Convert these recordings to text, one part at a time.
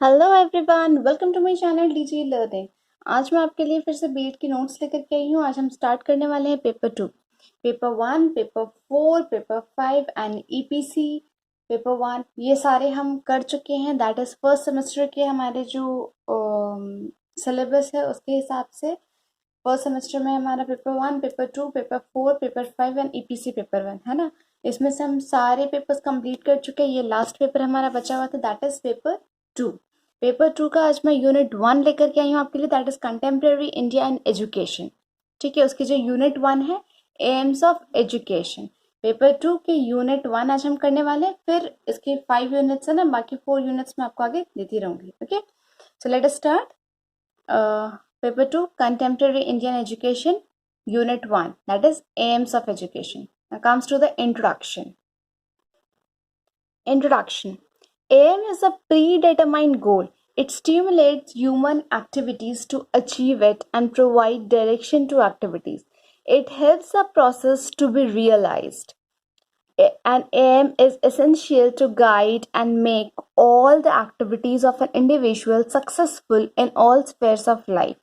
Hello everyone, welcome to my channel DG learning. आज मैं आपके लिए फिर से बीएड की नोट्स लेकर के आई हूँ। आज हम स्टार्ट करने वाले हैं paper 2, paper 1, paper 4, paper 5 and EPC paper 1। ये सारे हम कर चुके हैं। दैट इज फर्स्ट सेमेस्टर के हमारे जो सिलेबस है उसके हिसाब से फर्स्ट सेमेस्टर में हमारा paper 1, paper 2, paper 4, paper 5 and EPC paper 1 है ना। इसमें से हम सारे पेपर्स कंप्लीट कर चुके हैं। ये लास्ट पेपर हमारा बचा हुआ था, दैट इज पेपर 2। पेपर 2 का आज मैं यूनिट 1 लेकर के आई हूँ आपके लिए, that is contemporary India and education. ठीक है, उसकी जो यूनिट 1 है एम्स ऑफ एजुकेशन, पेपर 2 के यूनिट 1 आज हम करने वाले हैं। फिर इसके 5 यूनिट्स है ना, बाकी 4 यूनिट्स मैं आपको आगे देती रहूंगी। Okay, so let us start. Paper 2, Contemporary Indian Education, Unit 1, that is Aims of Education. Now comes to the introduction. Introduction. Aim is a predetermined goal. It stimulates human activities to achieve it and provide direction to activities. It helps the process to be realized. An aim is essential to guide and make all the activities of an individual successful in all spheres of life.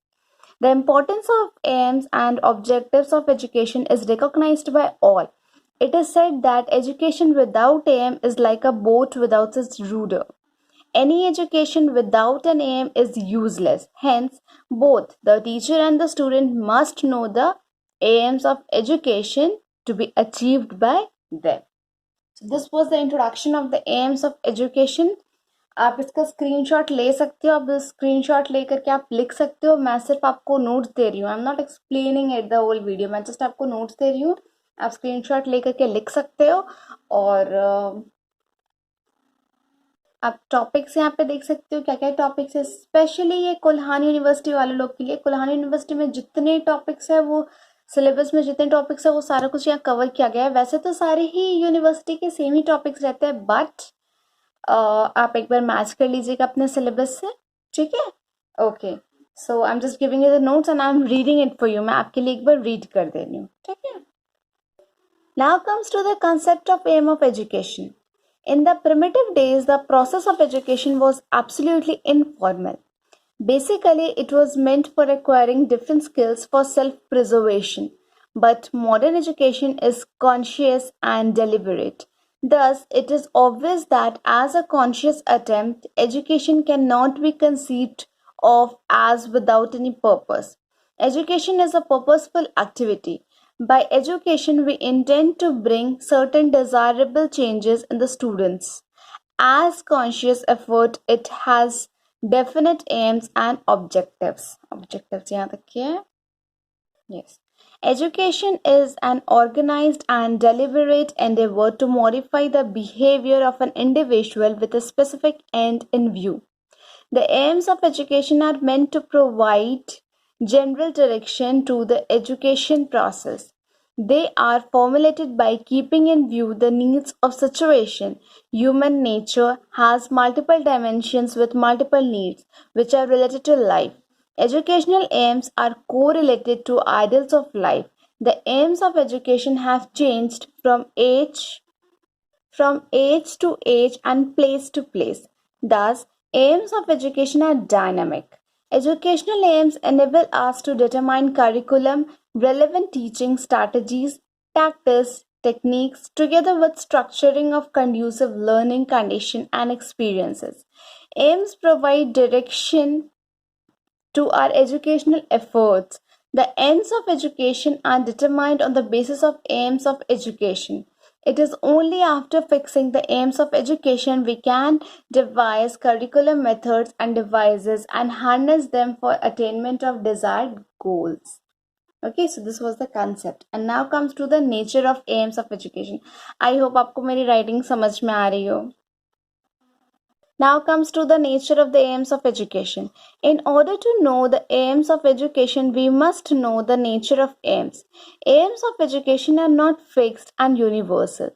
The importance of aims and objectives of education is recognized by all. It is said that education without aim is like a boat without its rudder. Any education without an aim is useless. Hence, both the teacher and the student must know the aims of education to be achieved by them. So this was the introduction of the aims of education. आप इसका screenshot ले सकते हो। अब screenshot लेकर के आप लिख सकते हो। मैं सिर्फ आपको नोट्स दे रही हूँ, I am not explaining it the whole video. मैं जस्ट आपको नोट्स दे रही हूँ, आप स्क्रीनशॉट लेकर के लिख सकते हो। और आप टॉपिक्स यहाँ पे देख सकते हो क्या क्या टॉपिक्स है। स्पेशली ये कोल्हान यूनिवर्सिटी वाले लोग के लिए, कोल्हान यूनिवर्सिटी में जितने टॉपिक्स है वो सिलेबस में जितने टॉपिक्स है वो सारा कुछ यहाँ कवर किया गया है। वैसे तो सारे ही यूनिवर्सिटी के सेम ही टॉपिक्स रहते हैं, बट आप एक बार मैच कर लीजिएगा अपने सिलेबस से। ठीक है, okay. So I am just giving you the notes and I am reading it for you. मैं आपके लिए एक बार रीड कर दे रही हूँ। ठीक है, now comes to the concept of aim of education. In the primitive days, the process of education was absolutely informal. Basically, it was meant for acquiring different skills for self preservation. But modern education is conscious and deliberate. Thus, it is obvious that as a conscious attempt, education cannot be conceived of as without any purpose. Education is a purposeful activity. By education, we intend to bring certain desirable changes in the students. As conscious effort, it has definite aims and objectives. Objectives यहाँ तक क्या है? Yes. Education is an organized and deliberate endeavor to modify the behavior of an individual with a specific end in view. The aims of education are meant to provide general direction to the education process. They are formulated by keeping in view the needs of situation. Human nature has multiple dimensions with multiple needs, which are related to life. Educational aims are correlated to ideals of life. The aims of education have changed from age to age and place to place. Thus, aims of education are dynamic. Educational aims enable us to determine curriculum, relevant teaching strategies, tactics, techniques, together with structuring of conducive learning condition and experiences. Aims provide direction to our educational efforts. The ends of education are determined on the basis of aims of education. It is only after fixing the aims of education we can devise curriculum methods and devices and harness them for attainment of desired goals. Okay, so this was the concept. And now comes to the nature of aims of education. I hope आपको मेरी writing समझ में आ रही हो. Now comes to the nature of the aims of education. In order to know the aims of education, we must know the nature of aims. Aims of education are not fixed and universal.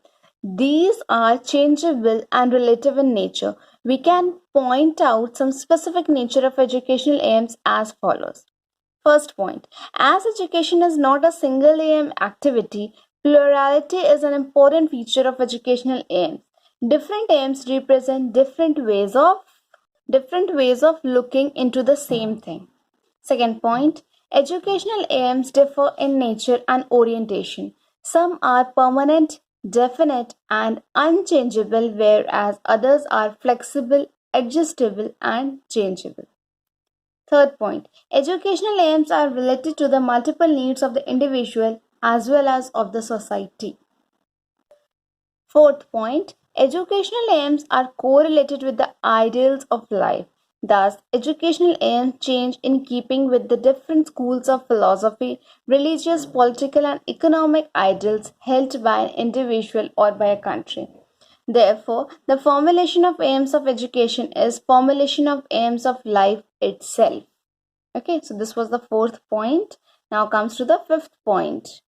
These are changeable and relative in nature. We can point out some specific nature of educational aims as follows. First point, as education is not a single aim activity, plurality is an important feature of educational aims. Different aims represent different ways of different ways of looking into the same thing. Second point, educational aims differ in nature and orientation. Some are permanent, definite, and unchangeable, whereas others are flexible, adjustable, and changeable. Third point, educational aims are related to the multiple needs of the individual as well as of the society. Fourth point, educational aims are correlated with the ideals of life. Thus, educational aims change in keeping with the different schools of philosophy, religious, political, and economic ideals held by an individual or by a country. Therefore, the formulation of aims of education is formulation of aims of life itself. Okay, so this was the fourth point. Now comes to the fifth point.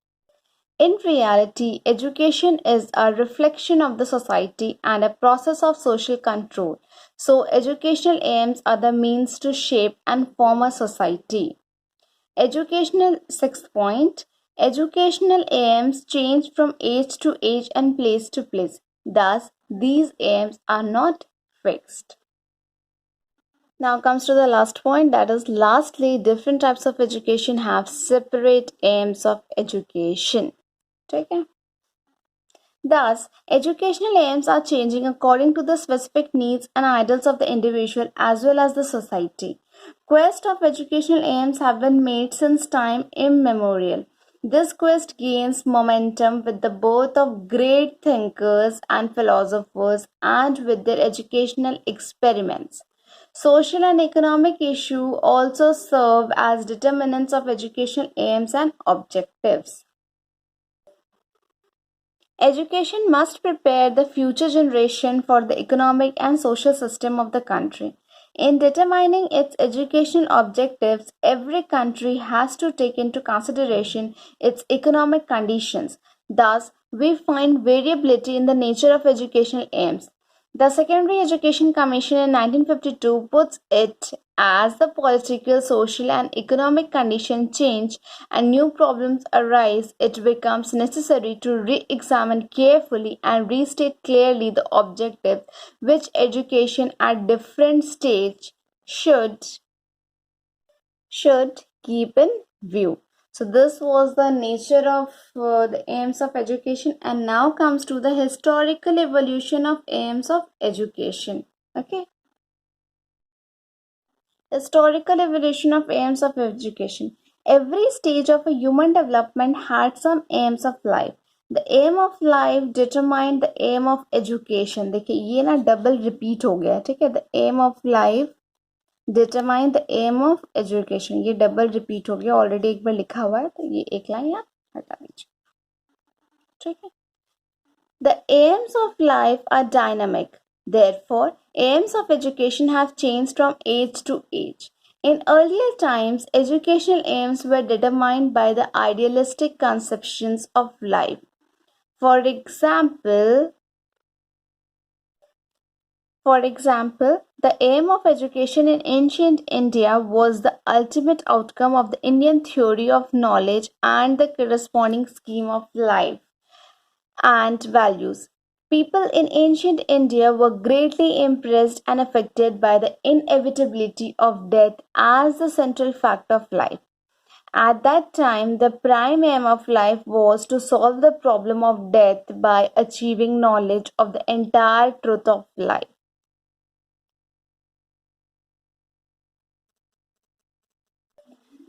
In reality, education is a reflection of the society and a process of social control. So, educational aims are the means to shape and form a society. Educational sixth point. Educational aims change from age to age and place to place. Thus, these aims are not fixed. Now comes to the last point, that is, lastly, different types of education have separate aims of education. Okay. Thus, educational aims are changing according to the specific needs and ideals of the individual as well as the society. Quest of educational aims have been made since time immemorial. This quest gains momentum with the birth of great thinkers and philosophers and with their educational experiments. Social and economic issues also serve as determinants of educational aims and objectives. Education must prepare the future generation for the economic and social system of the country. In determining its educational objectives, every country has to take into consideration its economic conditions. Thus, we find variability in the nature of educational aims. The Secondary Education Commission in 1952 puts it as the political, social, and economic conditions change and new problems arise, it becomes necessary to re-examine carefully and restate clearly the objectives which education at different stage should keep in view. So this was the nature of the aims of education, and now comes to the historical evolution of aims of education. Okay. Historical evolution of aims of education. Every stage of a human development had some aims of life. The aim of life determined the aim of education. देखिए ये ना double repeat हो गया, ठीक है. The aim of life determine the aim of education. ये double repeat हो गया, ऑलरेडी एक बार लिखा हुआ है, तो ये एक लाइन आप हटा दीजिए, ठीक है. The aims of life are dynamic. Therefore, aims of education have changed from age to age. In earlier times, educational aims were determined by the idealistic conceptions of life. For example, the aim of education in ancient India was the ultimate outcome of the Indian theory of knowledge and the corresponding scheme of life and values. People in ancient India were greatly impressed and affected by the inevitability of death as the central fact of life. At that time, the prime aim of life was to solve the problem of death by achieving knowledge of the entire truth of life.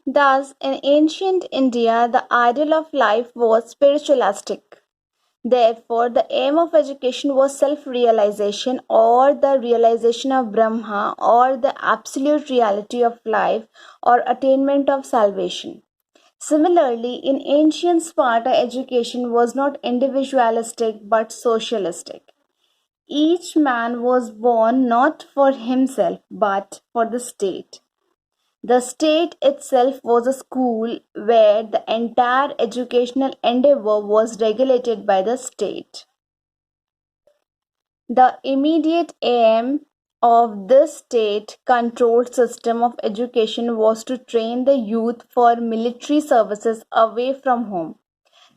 Thus, in ancient India, the ideal of life was spiritualistic. Therefore, the aim of education was self-realization or the realization of Brahma or the absolute reality of life or attainment of salvation. Similarly, in ancient Sparta, education was not individualistic but socialistic. Each man was born not for himself but for the state. The state itself was a school where the entire educational endeavor was regulated by the state. The immediate aim of this state controlled system of education was to train the youth for military services away from home.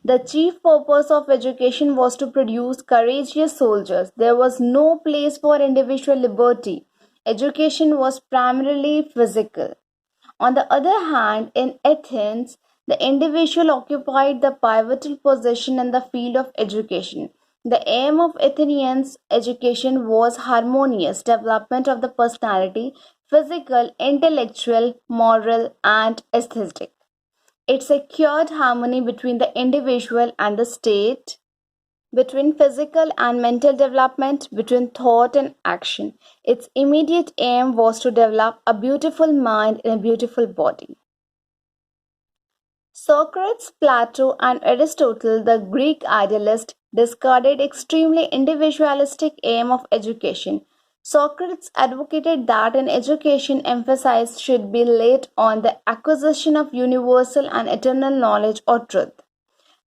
The chief purpose of education was to produce courageous soldiers. There was no place for individual liberty. education was primarily physical. On the other hand, in Athens, the individual occupied the pivotal position in the field of education. The aim of Athenians' education was harmonious development of the personality, physical, intellectual, moral, and aesthetic. It secured harmony between the individual and the state, between physical and mental development, between thought and action. Its immediate aim was to develop a beautiful mind in a beautiful body. Socrates, Plato, and Aristotle, the Greek idealist, discarded extremely individualistic aim of education. Socrates advocated that an education emphasis should be laid on the acquisition of universal and eternal knowledge or truth.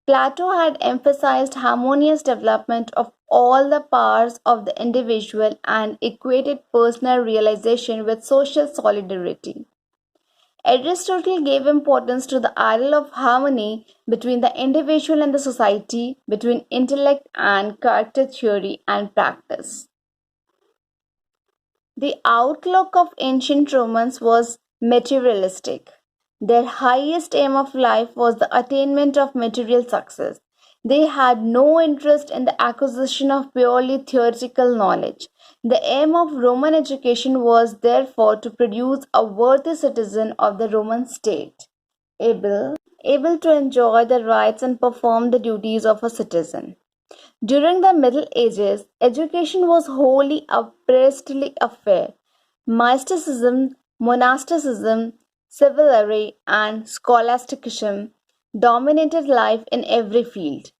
Plato had emphasized harmonious development of all the powers of the individual and equated personal realization with social solidarity. Aristotle gave importance to the ideal of harmony between the individual and the society, between intellect and character theory and practice. The outlook of ancient Romans was materialistic. Their highest aim of life was the attainment of material success. They had no interest in the acquisition of purely theoretical knowledge. The aim of Roman education was therefore to produce a worthy citizen of the Roman state, able, able to enjoy the rights and perform the duties of a citizen. During the Middle Ages, education was wholly a priestly affair. Mysticism, monasticism, chivalry, and scholasticism dominated life in every field.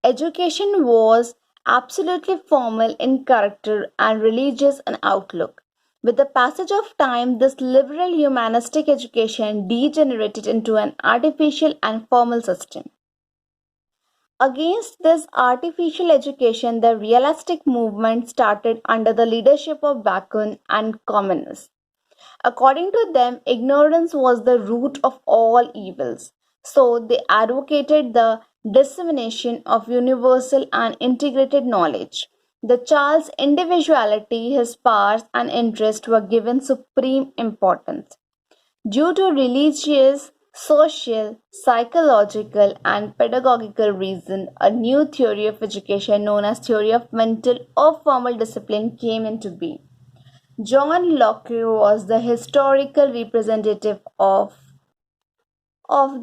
Education was absolutely formal in character and religious in outlook. With the passage of time, this liberal humanistic education degenerated into an artificial and formal system. Against this artificial education, the realistic movement started under the leadership of Bacon and Comenius. According to them, ignorance was the root of all evils. So they advocated the dissemination of universal and integrated knowledge. The child's individuality, his powers, and interests were given supreme importance. Due to religious, social, psychological, and pedagogical reasons, a new theory of education known as theory of mental or formal discipline came into being. John Locke was the historical representative of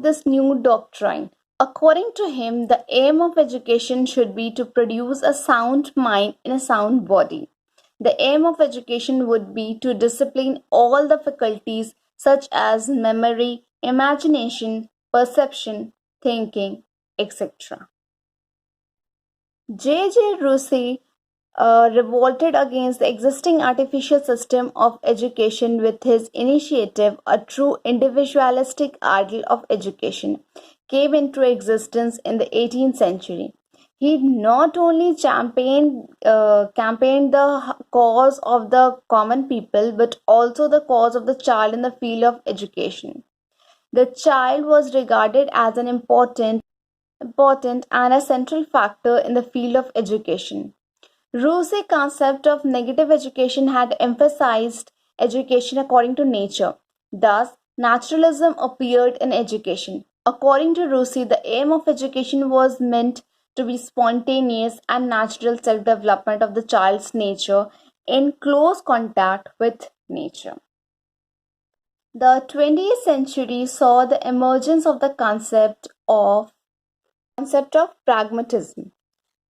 this new doctrine. According to him, the aim of education should be to produce a sound mind in a sound body. The aim of education would be to discipline all the faculties such as memory, imagination, perception, thinking, etc. J.J. Rousseau revolted against the existing artificial system of education with his initiative. A true individualistic ideal of education came into existence in the 18th century. He not only campaigned the cause of the common people but also the cause of the child in the field of education. The child was regarded as an important and a central factor in the field of education. Rousseau's concept of negative education had emphasized education according to nature. Thus, naturalism appeared in education. According to Rousseau, the aim of education was meant to be spontaneous and natural self-development of the child's nature in close contact with nature. The 20th century saw the emergence of the concept of pragmatism.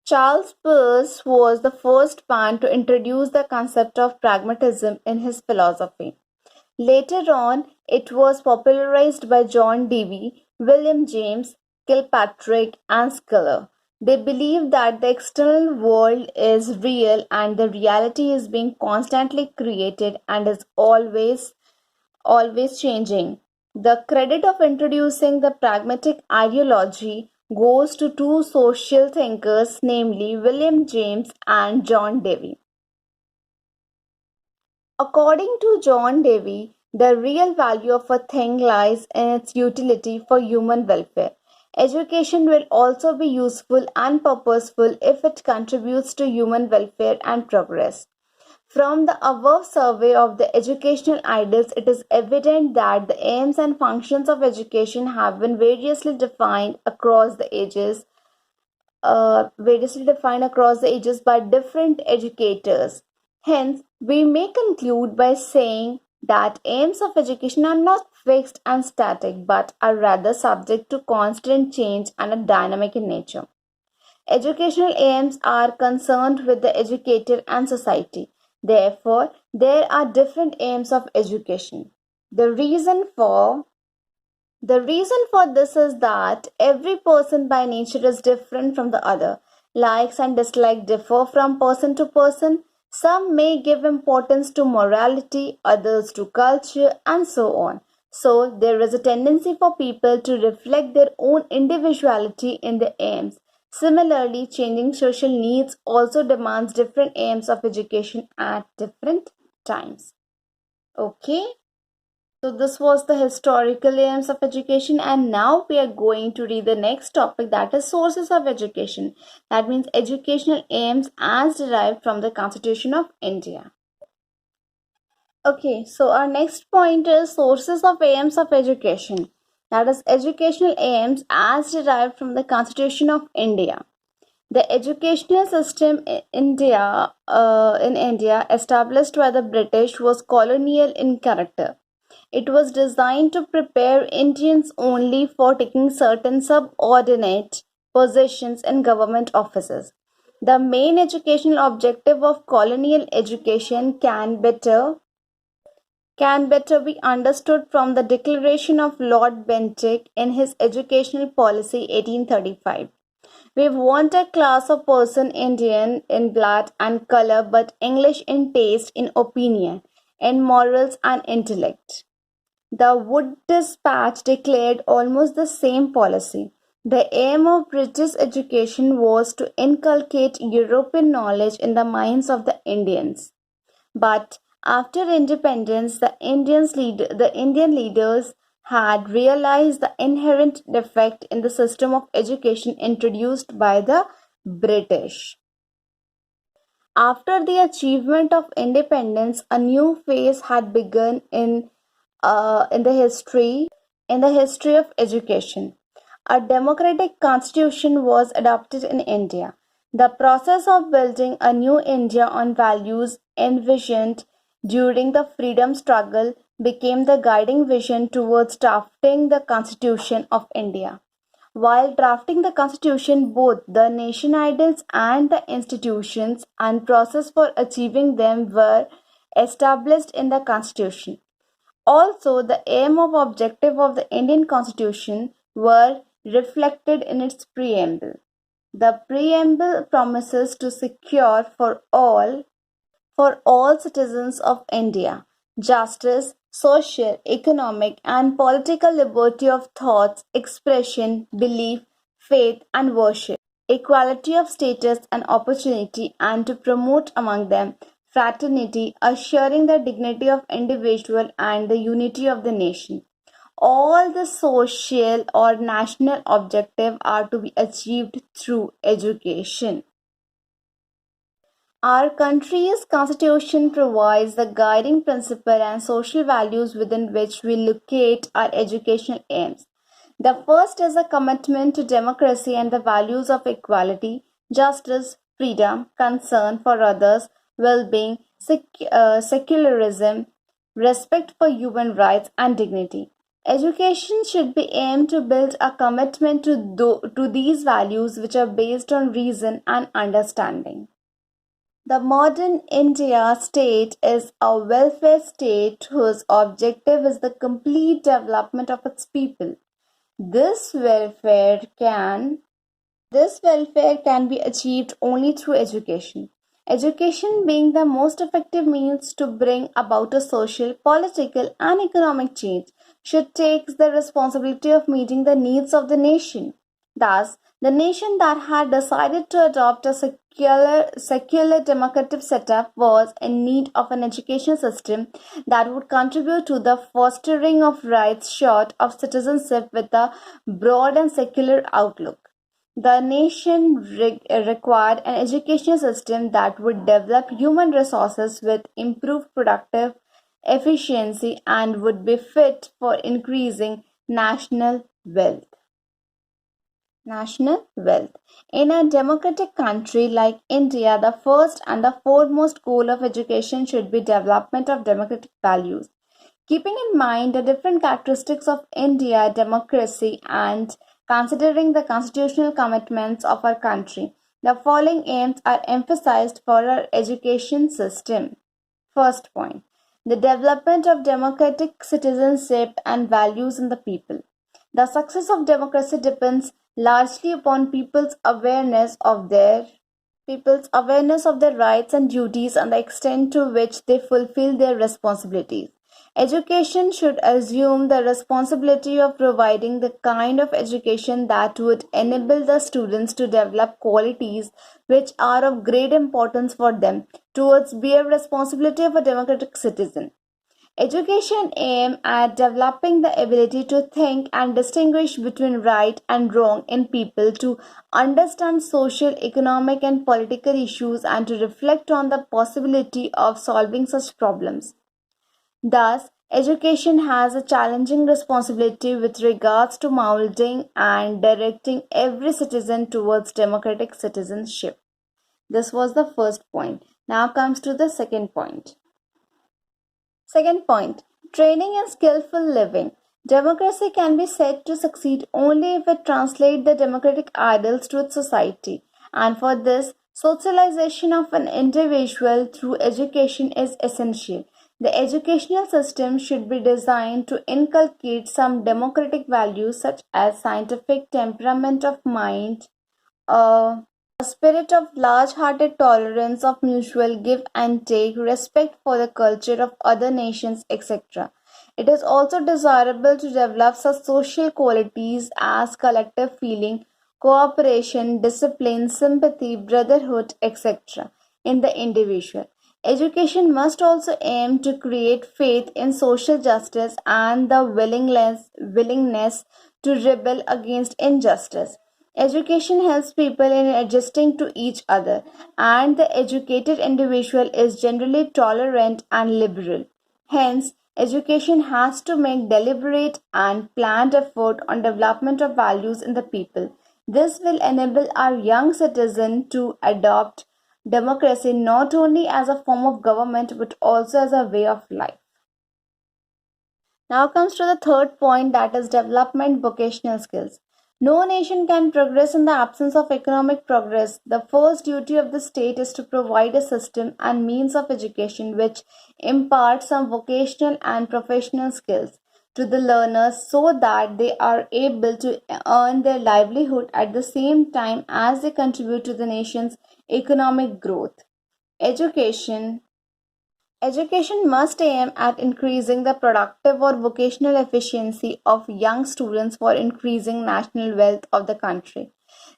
Charles Peirce was the first man to introduce the concept of pragmatism in his philosophy. Later on, it was popularized by John Dewey, William James, Kilpatrick, and Sculler. They believe that the external world is real and the reality is being constantly created and is always changing. The credit of introducing the pragmatic ideology goes to two social thinkers, namely William James and John Dewey. According to John Dewey, the real value of a thing lies in its utility for human welfare. Education will also be useful and purposeful if it contributes to human welfare and progress. From the above survey of the educational ideals, it is evident that the aims and functions of education have been variously defined across the ages by different educators. Hence, we may conclude by saying that aims of education are not fixed and static, but are rather subject to constant change and are dynamic in nature. Educational aims are concerned with the educator and society. Therefore, there are different aims of education. The reason for the reason for this is that every person by nature is different from the other. Likes and dislikes differ from person to person. Some may give importance to morality, others to culture, and so on. So, there is a tendency for people to reflect their own individuality in their aims. Similarly, changing social needs also demands different aims of education at different times. Okay? So this was the historical aims of education, and now we are going to read the next topic, that is sources of education. That means educational aims as derived from the Constitution of India. Okay, so our next point is sources of aims of education. That is educational aims as derived from the Constitution of India. The educational system in India, established by the British, was colonial in character. It was designed to prepare Indians only for taking certain subordinate positions in government offices. The main educational objective of colonial education can better be understood from the declaration of Lord Bentinck in his Educational Policy 1835. We want a class of person Indian in blood and color but English in taste, in opinion, in morals and intellect. The Wood Dispatch declared almost the same policy. The aim of British education was to inculcate European knowledge in the minds of the Indians. But after independence, the Indian leaders had realized the inherent defect in the system of education introduced by the British. After the achievement of independence, a new phase had begun in the history of education. A democratic constitution was adopted in India. The process of building a new India on values envisioned during the freedom struggle became the guiding vision towards drafting the Constitution of India. While drafting the Constitution, both the nation ideals and the institutions and process for achieving them were established in the Constitution. Also, the aim of objective of the Indian Constitution were reflected in its preamble. The preamble promises to secure for all citizens of India justice, social, economic, and political liberty of thoughts, expression, belief, faith, and worship, equality of status and opportunity, and to promote among them fraternity, assuring the dignity of individual and the unity of the nation. All the social or national objectives are to be achieved through education. Our country's constitution provides the guiding principle and social values within which we locate our educational aims. The first is a commitment to democracy and the values of equality, justice, freedom, concern for others, well-being, secularism, respect for human rights, and dignity. Education should be aimed to build a commitment to these values which are based on reason and understanding. The modern India state is a welfare state whose objective is the complete development of its people. This welfare can this welfare can be achieved only through education. Education being the most effective means to bring about a social, political, and economic change, should take the responsibility of meeting the needs of the nation. Thus, the nation that had decided to adopt a secular democratic setup was in need of an education system that would contribute to the fostering of rights short of citizenship with a broad and secular outlook. The nation required an educational system that would develop human resources with improved productive efficiency and would be fit for increasing wealth. National wealth. In a democratic country like India, the first and the foremost goal of education should be development of democratic values. Keeping in mind the different characteristics of India democracy and considering the constitutional commitments of our country, the following aims are emphasized for our education system. First point, the development of democratic citizenship and values in the people. The success of democracy depends largely upon people's awareness of their rights and duties and the extent to which they fulfill their responsibilities. Education should assume the responsibility of providing the kind of education that would enable the students to develop qualities which are of great importance for them towards bear responsibility of a democratic citizen. Education aims at developing the ability to think and distinguish between right and wrong in people, to understand social, economic, and political issues, and to reflect on the possibility of solving such problems. Thus, education has a challenging responsibility with regards to molding and directing every citizen towards democratic citizenship. This was the first point. Now comes to the second point. Second point, training and skillful living. Democracy can be said to succeed only if it translates the democratic ideals to its society. And for this, socialization of an individual through education is essential. The educational system should be designed to inculcate some democratic values such as scientific temperament of mind, a spirit of large-hearted tolerance of mutual give and take, respect for the culture of other nations, etc. It is also desirable to develop such social qualities as collective feeling, cooperation, discipline, sympathy, brotherhood, etc. in the individual. Education must also aim to create faith in social justice and the willingness to rebel against injustice. Education helps people in adjusting to each other, and the educated individual is generally tolerant and liberal. Hence, education has to make deliberate and planned effort on development of values in the people. This will enable our young citizen to adopt democracy not only as a form of government but also as a way of life. Now comes to the third point, that is development vocational skills. No nation can progress in the absence of economic progress. The first duty of the state is to provide a system and means of education which impart some vocational and professional skills to the learners so that they are able to earn their livelihood at the same time as they contribute to the nation's economic growth. Education Education must aim at increasing the productive or vocational efficiency of young students for increasing national wealth of the country.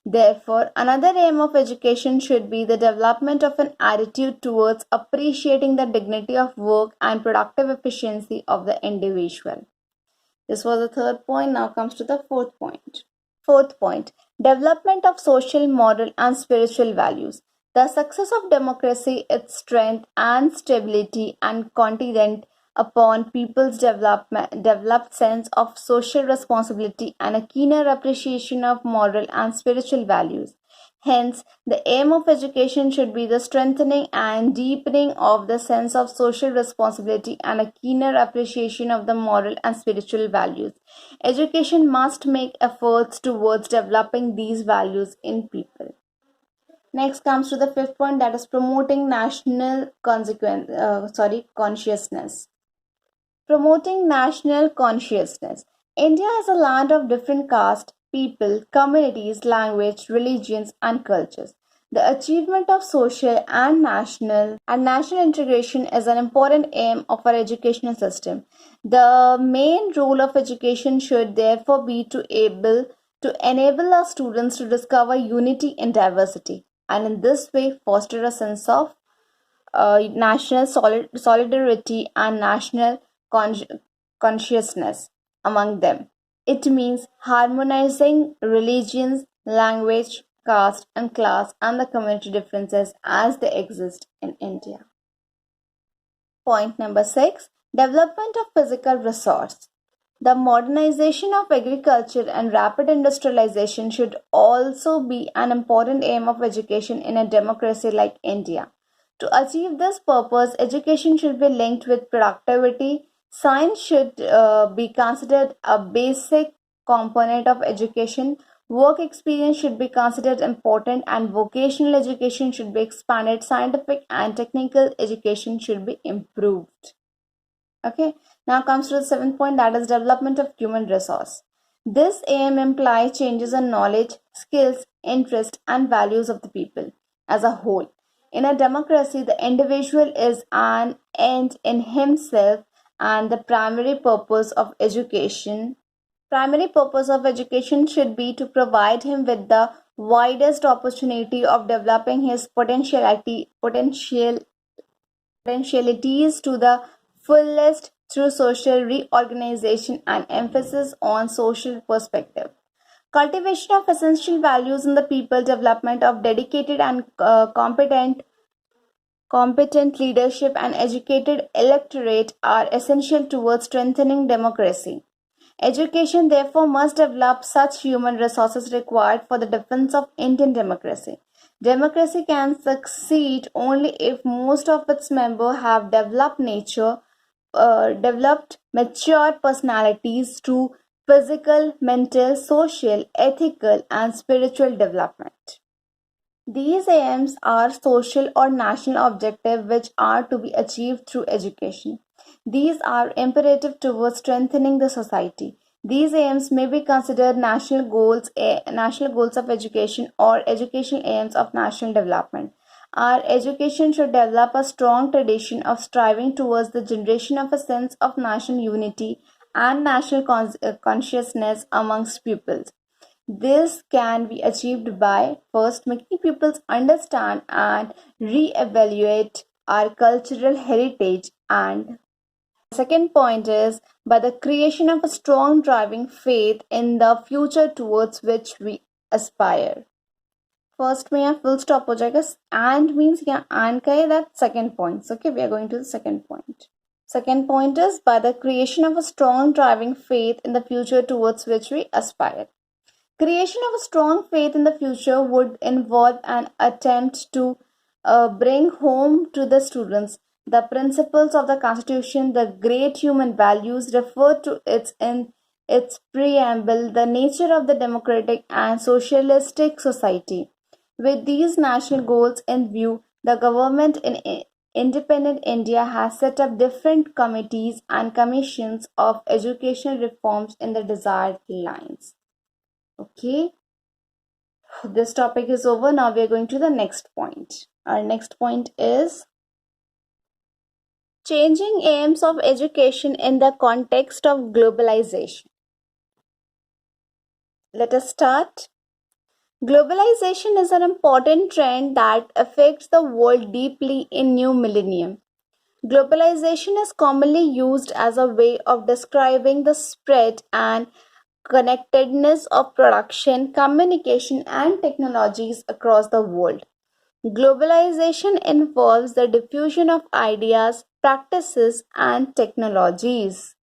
Therefore, another aim of education should be the development of an attitude towards appreciating the dignity of work and productive efficiency of the individual. This was the third point. Now comes to the fourth point. Fourth point, development of social, moral, and spiritual values. The success of democracy, its strength and stability, and contingent upon people's developed sense of social responsibility and a keener appreciation of moral and spiritual values. Hence, the aim of education should be the strengthening and deepening of the sense of social responsibility and a keener appreciation of the moral and spiritual values. Education must make efforts towards developing these values in people. Next comes to the fifth point, that is promoting consciousness. Promoting national consciousness. India is a land of different castes, people, communities, language, religions, and cultures. The achievement of social and national integration is an important aim of our educational system. The main role of education should therefore be to enable our students to discover unity in diversity, and in this way foster a sense of national solidarity and national con- consciousness among them. It means harmonizing religions, language, caste, and class, and the community differences as they exist in India. Point number 6, development of physical resource. The modernization of agriculture and rapid industrialization should also be an important aim of education in a democracy like India. To achieve this purpose, education should be linked with productivity. Science should be considered a basic component of education. Work experience should be considered important, and vocational education should be expanded. Scientific and technical education should be improved. Okay, now comes to the seventh point, that is development of human resource. This aim implies changes in knowledge, skills, interest, and values of the people as a whole. In a democracy, the individual is an end in himself, and the primary purpose of education should be to provide him with the widest opportunity of developing his potentialities to the fullest through social reorganization and emphasis on social perspective. Cultivation of essential values in the people, development of dedicated and competent leadership, and educated electorate are essential towards strengthening democracy. Education, therefore, must develop such human resources required for the defense of Indian democracy. Democracy can succeed only if most of its members have developed mature personalities through physical, mental, social, ethical, and spiritual development. These aims are social or national objectives which are to be achieved through education. These are imperative towards strengthening the society. These aims may be considered national goals of education or educational aims of national development. Our education should develop a strong tradition of striving towards the generation of a sense of national unity and national consciousness amongst pupils. This can be achieved by first making pupils understand and re-evaluate our cultural heritage, and second point is by the creation of a strong driving faith in the future towards which we aspire. First में यहाँ full stop हो जाएगा, and means यहाँ and का है, that second point. Okay, we are going to the second point. Second point is by the creation of a strong driving faith in the future towards which we aspire. Creation of a strong faith in the future would involve an attempt to bring home to the students the principles of the Constitution, the great human values referred to in its preamble, the nature of the democratic and socialistic society. With these national goals in view, the government in independent India has set up different committees and commissions of educational reforms in the desired lines. Okay, this topic is over. Now we are going to the next point. Our next point is changing aims of education in the context of globalization. Let us start. Globalization is an important trend that affects the world deeply in new millennium. Globalization is commonly used as a way of describing the spread and connectedness of production, communication, and technologies across the world. Globalization involves the diffusion of ideas, practices, and technologies.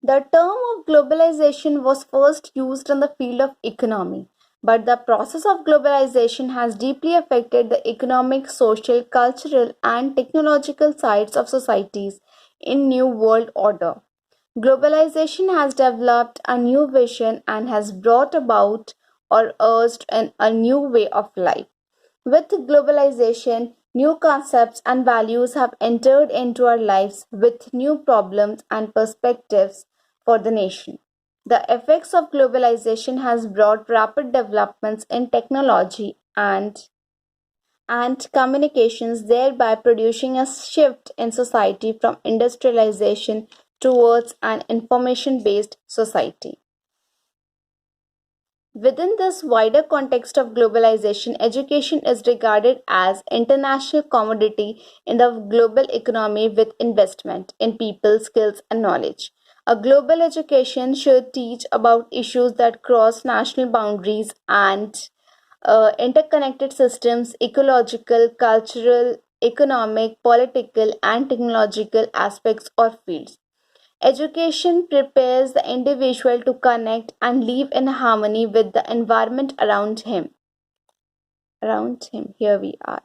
The term of globalization was first used in the field of economy, but the process of globalization has deeply affected the economic, social, cultural, and technological sides of societies in New World Order. Globalization has developed a new vision and has brought about or urged a new way of life. With globalization, new concepts and values have entered into our lives with new problems and perspectives for the nation. The effects of globalization has brought rapid developments in technology and communications, thereby producing a shift in society from industrialization towards an information-based society. Within this wider context of globalization, education is regarded as international commodity in the global economy with investment in people, skills, and knowledge. A global education should teach about issues that cross national boundaries and interconnected systems, ecological, cultural, economic, political, and technological aspects or fields. Education prepares the individual to connect and live in harmony with the environment around him. Here we are.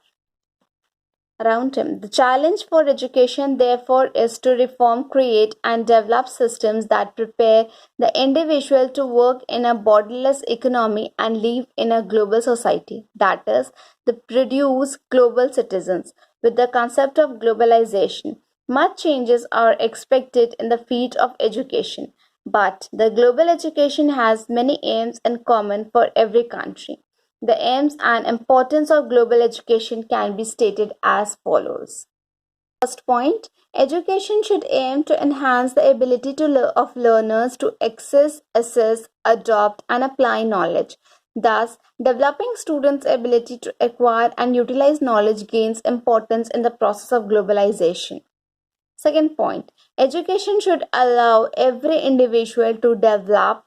Around him. The challenge for education, therefore, is to reform, create, and develop systems that prepare the individual to work in a borderless economy and live in a global society. That is, to produce global citizens. With the concept of globalization, much changes are expected in the field of education, but the global education has many aims in common for every country. The aims and importance of global education can be stated as follows. First point, education should aim to enhance the ability of learners to access, assess, adopt, and apply knowledge. Thus, developing students' ability to acquire and utilize knowledge gains importance in the process of globalization. Second point, education should allow every individual to develop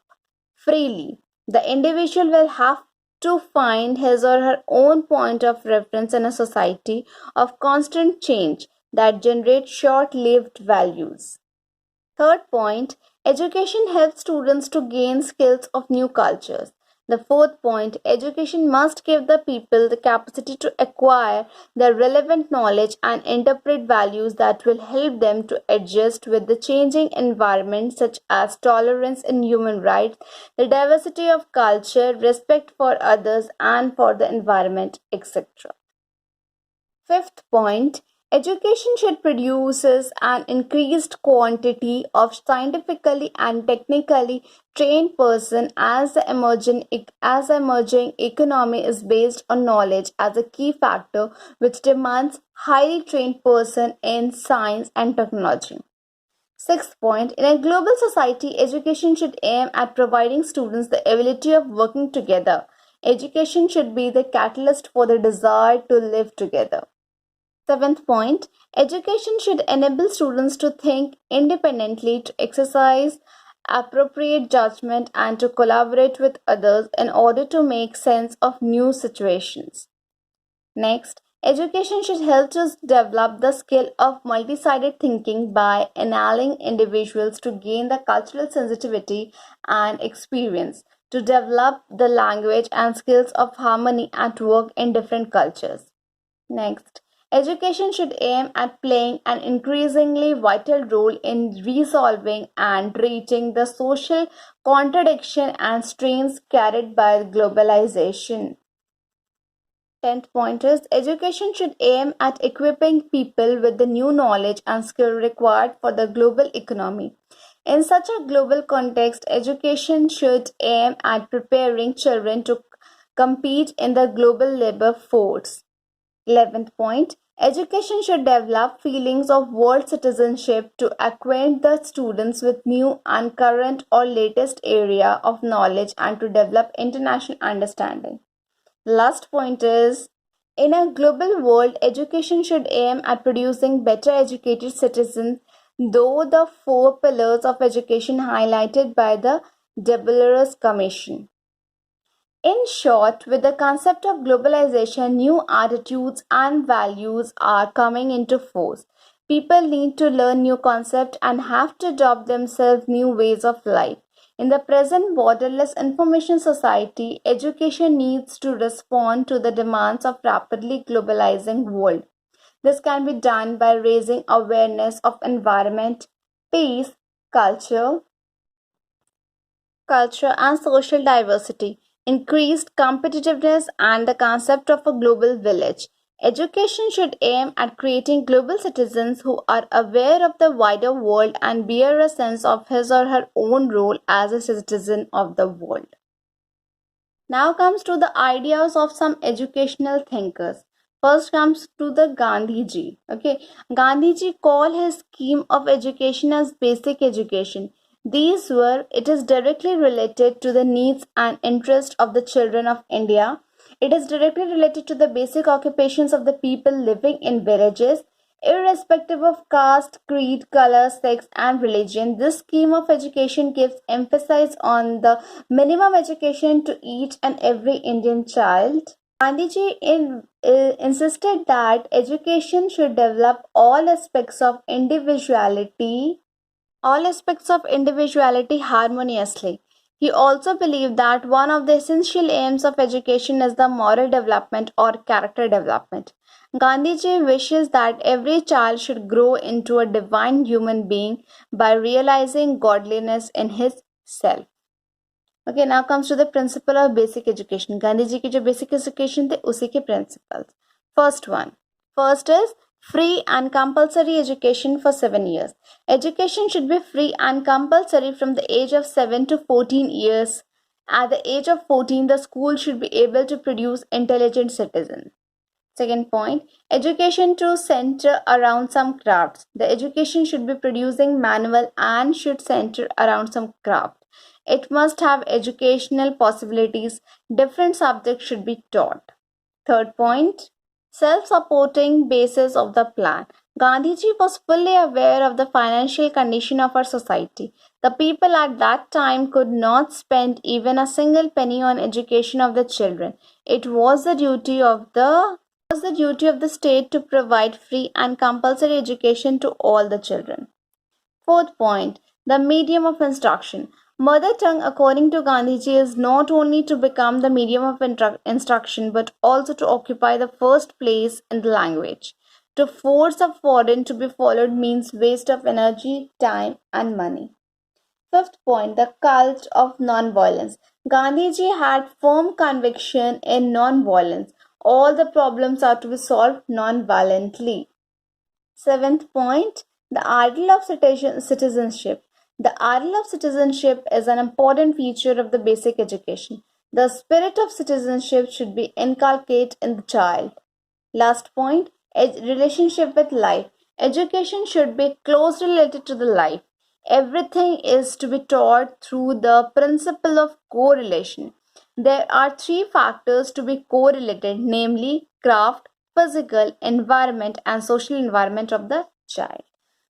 freely. The individual will have to find his or her own point of reference in a society of constant change that generates short lived values. Third point, education helps students to gain skills of new cultures. The fourth point, education must give the people the capacity to acquire the relevant knowledge and interpret values that will help them to adjust with the changing environment, such as tolerance in human rights, the diversity of culture, respect for others and for the environment, etc. Fifth point, education should produce an increased quantity of scientifically and technically trained person as the emerging economy is based on knowledge as a key factor which demands highly trained person in science and technology. Sixth point, in a global society, education should aim at providing students the ability of working together. Education should be the catalyst for the desire to live together. Seventh point, education should enable students to think independently, to exercise appropriate judgment, and to collaborate with others in order to make sense of new situations. Next, education should help us develop the skill of multi-sided thinking by enabling individuals to gain the cultural sensitivity and experience, to develop the language and skills of harmony at work in different cultures. Next, education should aim at playing an increasingly vital role in resolving and treating the social contradiction and strains carried by globalization. 10th point is education should aim at equipping people with the new knowledge and skill required for the global economy. In such a global context, education should aim at preparing children to compete in the global labor force. 11th point, education should develop feelings of world citizenship to acquaint the students with new and current or latest area of knowledge and to develop international understanding. Last point is, in a global world, education should aim at producing better educated citizens, though the four pillars of education highlighted by the Developers Commission. In short, with the concept of globalization, new attitudes and values are coming into force. People need to learn new concepts and have to adopt themselves new ways of life. In the present borderless information society, education needs to respond to the demands of rapidly globalizing world. This can be done by raising awareness of environment, peace, culture and social diversity, increased competitiveness, and the concept of a global village. Education should aim at creating global citizens who are aware of the wider world and bear a sense of his or her own role as a citizen of the world. Now comes to the ideas of some educational thinkers. First comes to the Gandhiji. Okay, Gandhiji called his scheme of education as basic education. It is directly related to the needs and interests of the children of India. It is directly related to the basic occupations of the people living in villages. Irrespective of caste, creed, color, sex, and religion, this scheme of education gives emphasis on the minimum education to each and every Indian child. Gandhiji insisted that education should develop all aspects of individuality harmoniously. He also believed that one of the essential aims of education is the moral development or character development. Gandhiji wishes that every child should grow into a divine human being by realizing godliness in his self. Okay, now comes to the principle of basic education. Gandhi ji की जो basic education थे उसी के principles. First is free and compulsory education for 7 years. Education should be free and compulsory from the age of 7 to 14 years. At the age of 14, the school should be able to produce intelligent citizens. Second point, education to center around some crafts. The education should be producing manual and should center around some craft. It must have educational possibilities. Different subjects should be taught. Third point, self-supporting basis of the plan. Gandhiji was fully aware of the financial condition of our society. The people at that time could not spend even a single penny on education of the children. It was the duty of the state to provide free and compulsory education to all the children. Fourth point, the medium of instruction. Mother tongue, according to Gandhiji, is not only to become the medium of instruction but also to occupy the first place in the language. To force a foreign to be followed means waste of energy, time, and money. Fifth point, the cult of non-violence. Gandhiji had firm conviction in non-violence. All the problems are to be solved non-violently. Seventh point, the ideal of citizenship. The ideal of citizenship is an important feature of the basic education. The spirit of citizenship should be inculcated in the child. Last point, relationship with life. Education should be closely related to the life. Everything is to be taught through the principle of correlation. There are three factors to be correlated, namely craft, physical environment, and social environment of the child.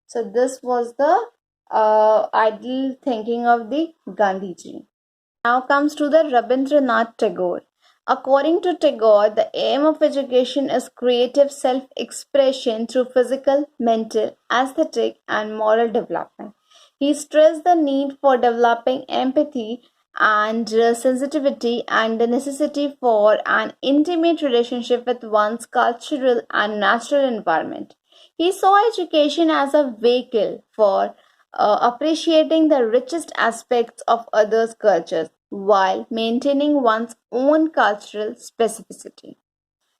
So this was the ideal thinking of the Gandhiji. Now comes to the Rabindranath Tagore. According to Tagore, the aim of education is creative self-expression through physical, mental, aesthetic, and moral development. He stressed the need for developing empathy and sensitivity and the necessity for an intimate relationship with one's cultural and natural environment. He saw education as a vehicle for appreciating the richest aspects of others' cultures while maintaining one's own cultural specificity.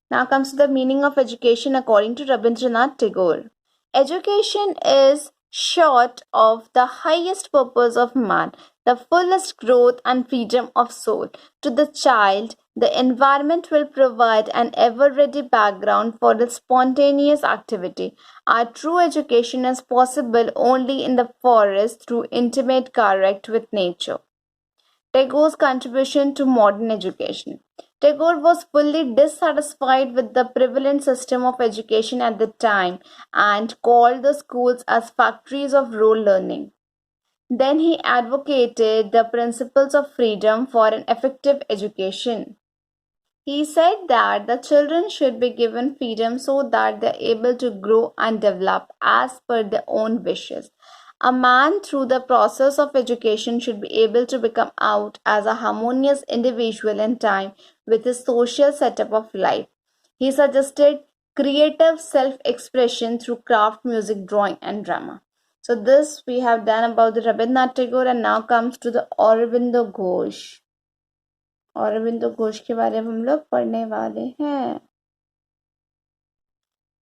Now comes to the meaning of education according to Rabindranath Tagore. Education is short of the highest purpose of man, the fullest growth and freedom of soul. To the child, the environment will provide an ever-ready background for the spontaneous activity. Our true education is possible only in the forest through intimate contact with nature. Tagore's contribution to modern education. Tagore was fully dissatisfied with the prevalent system of education at the time and called the schools as factories of role learning. Then he advocated the principles of freedom for an effective education. He said that the children should be given freedom so that they are able to grow and develop as per their own wishes. A man, through the process of education, should be able to become out as a harmonious individual in time with his social setup of life. He suggested creative self-expression through craft, music, drawing, and drama. So this we have done about the Rabindranath Tagore, and now comes to the Aurobindo Ghosh. Aurobindo Ghosh के बारे में हम लोग पढ़ने वाले हैं.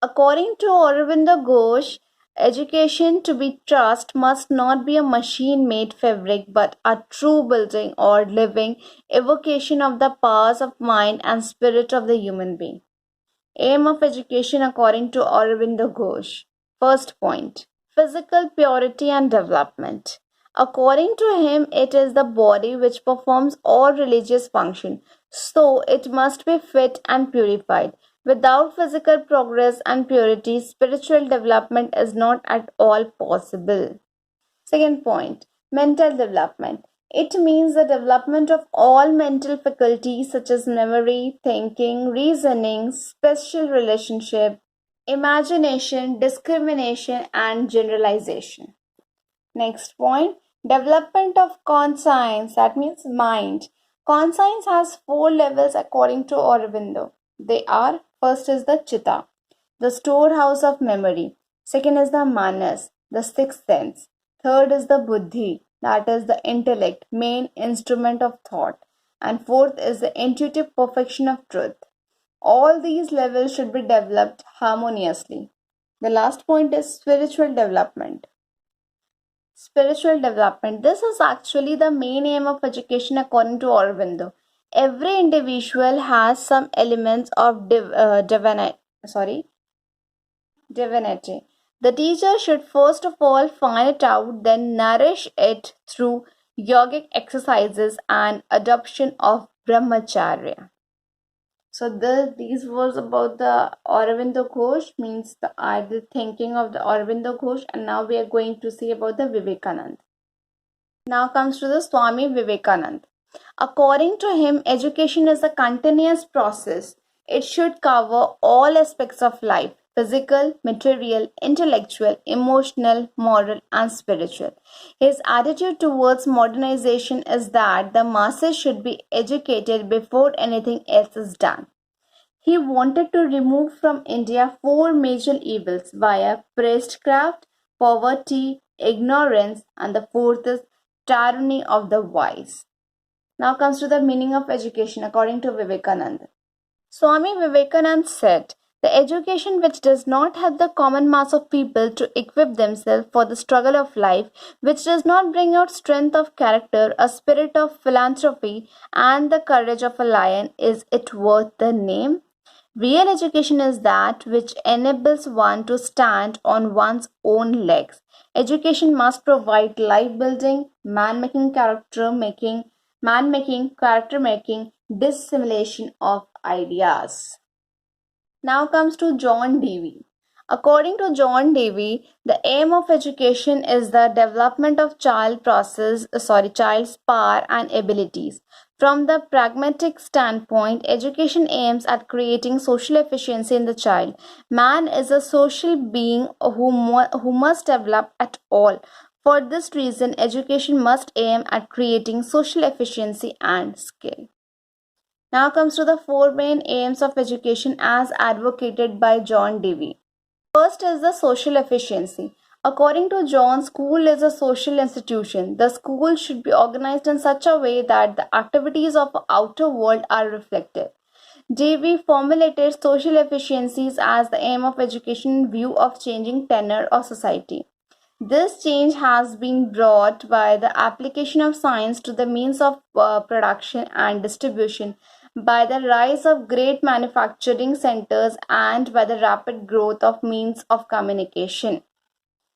According to Aurobindo Ghosh, education to be trust must not be a machine-made fabric but a true building or living evocation of the powers of mind and spirit of the human being. Aim of education according to Aurobindo Ghosh. First point, physical purity and development. According to him, it is the body which performs all religious function, so it must be fit and purified. Without physical progress and purity, spiritual development is not at all possible. Second point, mental development. It means the development of all mental faculties such as memory, thinking, reasoning, special relationship, imagination, discrimination, and generalization. Next point, development of conscience, that means mind. Conscience has four levels according to Aurobindo. They are: first is the chitta, the storehouse of memory. Second is the manas, the sixth sense. Third is the buddhi, that is the intellect, main instrument of thought. And fourth is the intuitive perfection of truth. All these levels should be developed harmoniously. The last point is spiritual development. Spiritual development. This is actually the main aim of education according to Aurobindo. Every individual has some elements of divinity. The teacher should first of all find it out, then nourish it through yogic exercises and adoption of brahmacharya. So these was about the Aurobindo Ghosh, means the ideal thinking of the Aurobindo Ghosh, and now we are going to see about the Vivekanand. Now comes to the Swami Vivekanand. According to him, education is a continuous process. It should cover all aspects of life: physical, material, intellectual, emotional, moral, and spiritual. His attitude towards modernization is that the masses should be educated before anything else is done. He wanted to remove from India four major evils via priestcraft, poverty, ignorance, and the fourth is tyranny of the wise. Now comes to the meaning of education according to Vivekananda. Swami Vivekananda said, the education which does not help the common mass of people to equip themselves for the struggle of life, which does not bring out strength of character, a spirit of philanthropy, and the courage of a lion, is it worth the name? Real education is that which enables one to stand on one's own legs. Education must provide life building, man making, character making, dissimulation of ideas. Now comes to John Dewey. According to John Dewey, the aim of education is the development of child's power and abilities. From the pragmatic standpoint, education aims at creating social efficiency in the child. Man is a social being who must develop at all. For this reason, education must aim at creating social efficiency and skill. Now comes to the four main aims of education as advocated by John Dewey. First is the social efficiency. According to John, school is a social institution. The school should be organized in such a way that the activities of the outer world are reflected. Dewey formulated social efficiencies as the aim of education in view of changing tenor of society. This change has been brought by the application of science to the means of production and distribution, by the rise of great manufacturing centers, and by the rapid growth of means of communication.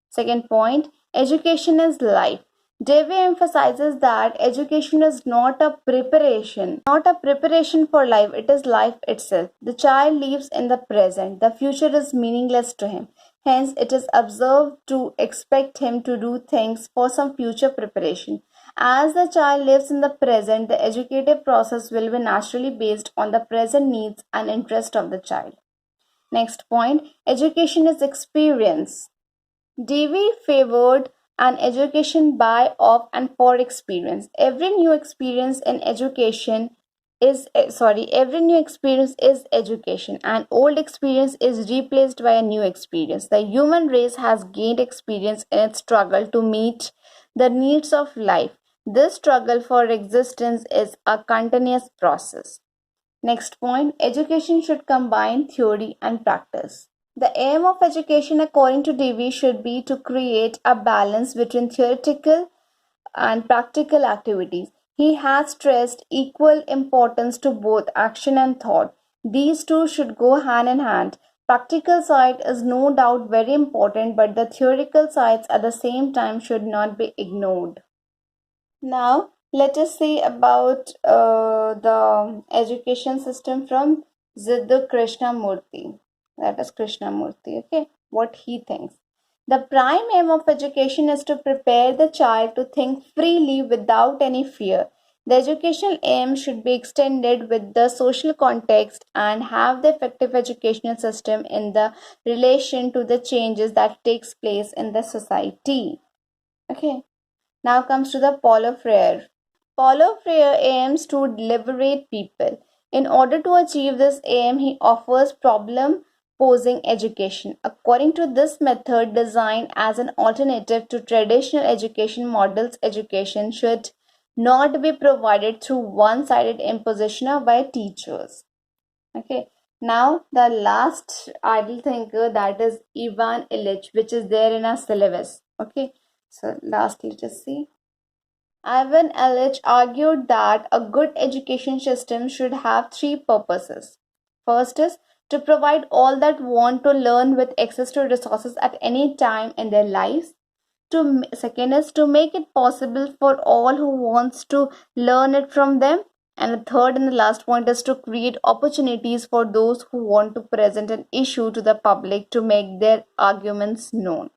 Second point, education is life. Dewey emphasizes that education is not a preparation for life, it is life itself. The child lives in the present, the future is meaningless to him. Hence, it is observed to expect him to do things for some future preparation. As the child lives in the present, the educative process will be naturally based on the present needs and interest of the child. Next point, education is experience. Dewey favored an education by, of, and for experience. Every new experience is education, and old experience is replaced by a new experience. The human race has gained experience in its struggle to meet the needs of life. This struggle for existence is a continuous process. Next point, education should combine theory and practice. The aim of education, according to Dewey, should be to create a balance between theoretical and practical activities. He has stressed equal importance to both action and thought. These two should go hand in hand. Practical side is no doubt very important, but the theoretical sides at the same time should not be ignored. Now, let us see about the education system from Ziddu Krishnamurthy. That is Krishnamurthy, okay? What he thinks. The prime aim of education is to prepare the child to think freely without any fear. The educational aim should be extended with the social context and have the effective educational system in the relation to the changes that takes place in the society. Okay. Now comes to the Paulo Freire. Paulo Freire aims to liberate people. In order to achieve this aim, he offers problem posing education. According to this method, designed as an alternative to traditional education models, education should not be provided through one-sided imposition or by teachers. Okay. Now the last idle thinker, that is Ivan Illich, which is there in our syllabus. Okay. So last, let us see. Ivan Illich argued that a good education system should have three purposes. First is to provide all that want to learn with access to resources at any time in their lives. Second is to make it possible for all who wants to learn it from them. And the third and the last point is to create opportunities for those who want to present an issue to the public to make their arguments known.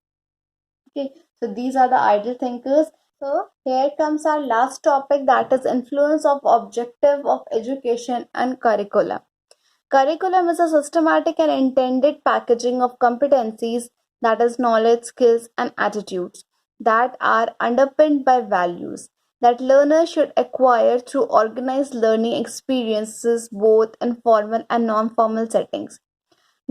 Okay, so these are the ideal thinkers. So here comes our last topic, that is influence of objective of education and curriculum. Curriculum is a systematic and intended packaging of competencies, that is knowledge, skills and attitudes that are underpinned by values that learners should acquire through organized learning experiences both in formal and non-formal settings.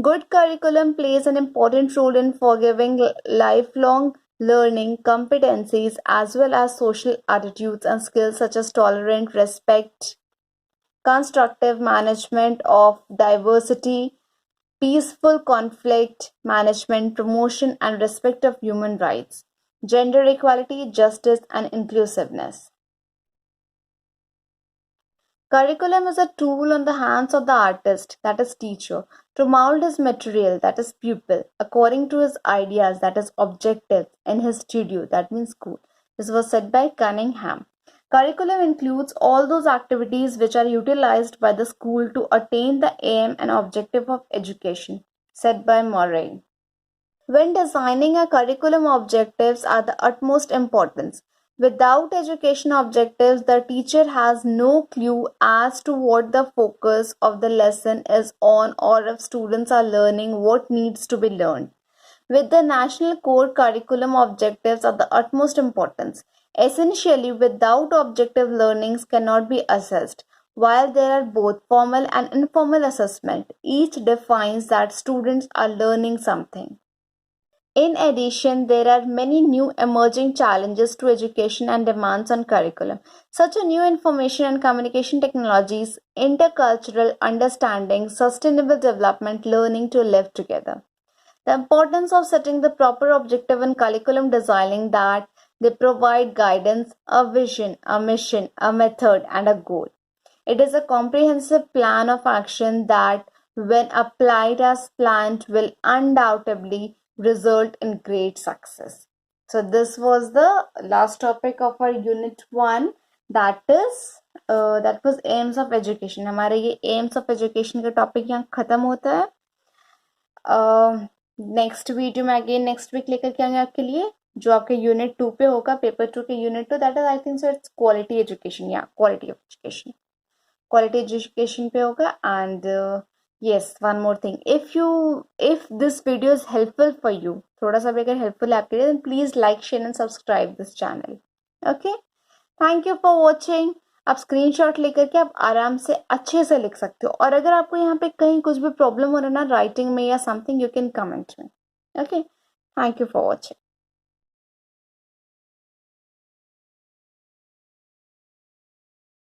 Good curriculum plays an important role in forgiving lifelong learning competencies as well as social attitudes and skills such as tolerant respect, constructive management of diversity, peaceful conflict management, promotion and respect of human rights, gender equality, justice and inclusiveness. Curriculum is a tool on the hands of the artist, that is teacher, to mold his material, that is pupil, according to his ideas, that is objectives, in his studio, that means school. This was said by Cunningham. Curriculum includes all those activities which are utilized by the school to attain the aim and objective of education, said by Murray. When designing a curriculum, objectives are the utmost importance. Without education objectives, the teacher has no clue as to what the focus of the lesson is on or if students are learning what needs to be learned. With the national core curriculum, objectives are the utmost importance. Essentially, without objective learnings cannot be assessed. While there are both formal and informal assessment, each defines that students are learning something. In addition, there are many new emerging challenges to education and demands on curriculum, such as new information and communication technologies, intercultural understanding, sustainable development, learning to live together. The importance of setting the proper objective in curriculum designing, that they provide guidance, a vision, a mission, a method, and a goal. It is a comprehensive plan of action that, when applied as planned, will undoubtedly result in great success. So this was the last topic of our unit 1, that was aims of education. हमारा ये aims of education का topic यहाँ खत्म होता है. Next video में again next week लेकर के आएंगे आपके लिए, जो आपके यूनिट 2 पे होगा, पेपर 2 के unit 2, that is I think so it's quality education, या quality of education, quality education पे होगा. And yes, one more thing, if this video is helpful for you, थोड़ा सा भी अगर helpful है आपके लिए, then please like, share and subscribe this channel. Okay, thank you for watching. आप स्क्रीनशॉट लेकर के आप आराम से अच्छे से लिख सकते हो, और अगर आपको यहाँ पे कहीं कुछ भी प्रॉब्लम हो रहा है ना राइटिंग में या समथिंग, यू कैन कमेंट में. Okay, thank you for watching.